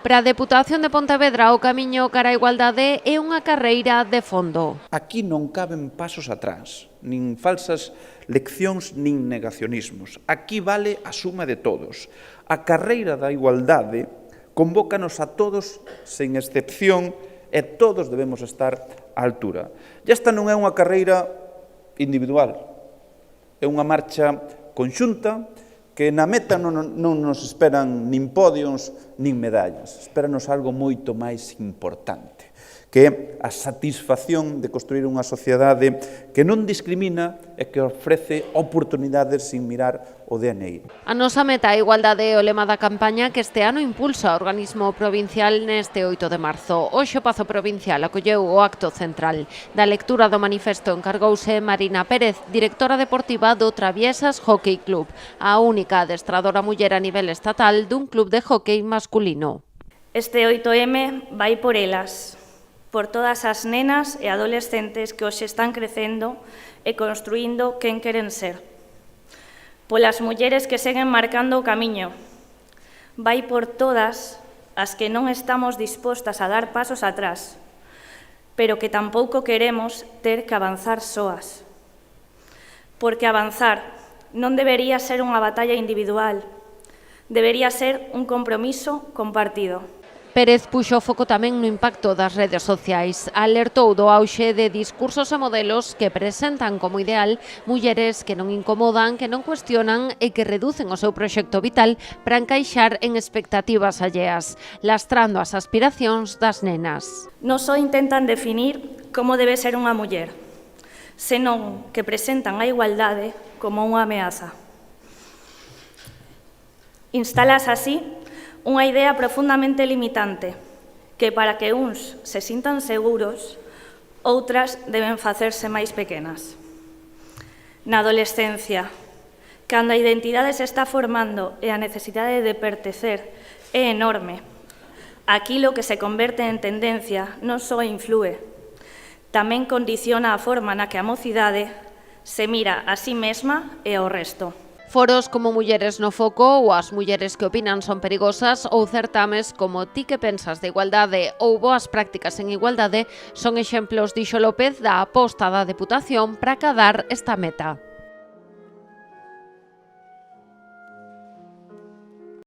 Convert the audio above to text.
Para a Deputación de Pontevedra, o camiño cara á igualdade é unha carreira de fondo. Aquí non caben pasos atrás, nin falsas leccións, nin negacionismos. Aquí vale a suma de todos. A carreira da igualdade convócanos a todos, sen excepción, e todos debemos estar á altura. E esta non é unha carreira individual, é unha marcha conxunta que na meta non nos esperan nin podios nin medallas, espéranos algo moito máis importante, que é a satisfacción de construir unha sociedade que non discrimina e que ofrece oportunidades sin mirar o DNI. A nosa meta a igualdade é o lema da campaña que este ano impulsa o organismo provincial neste 8 de marzo. Hoxe o Pazo Provincial acolleu o acto central. Da lectura do manifesto encargouse Marina Pérez, directora deportiva do Traviesas Hockey Club, a única adestradora muller a nivel estatal dun club de hockey masculino. Este 8M vai por elas, por todas as nenas e adolescentes que hoxe están crecendo e construindo quen queren ser. Polas mulleres que seguen marcando o camiño. Vai por todas as que non estamos dispostas a dar pasos atrás, pero que tampouco queremos ter que avanzar soas. Porque avanzar non debería ser unha batalla individual, debería ser un compromiso compartido. Pérez puxo o foco tamén no impacto das redes sociais. Alertou do auxe de discursos e modelos que presentan como ideal mulleres que non incomodan, que non cuestionan e que reducen o seu proxecto vital para encaixar en expectativas alleas, lastrando as aspiracións das nenas. Non só intentan definir como debe ser unha muller, senón que presentan a igualdade como unha ameaza. Instalas así unha idea profundamente limitante, que para que uns se sintan seguros, outras deben facerse máis pequenas. Na adolescencia, cando a identidade se está formando e a necesidade de pertecer é enorme, aquilo que se converte en tendencia non só inflúe, tamén condiciona a forma na que a mocidade se mira a sí mesma e ao resto. Foros como Mulleres no Foco ou As mulleres que opinan son perigosas ou certames como Ti que pensas de igualdade ou Boas prácticas en igualdade son exemplos, dixo López, da aposta da Deputación para acadar esta meta.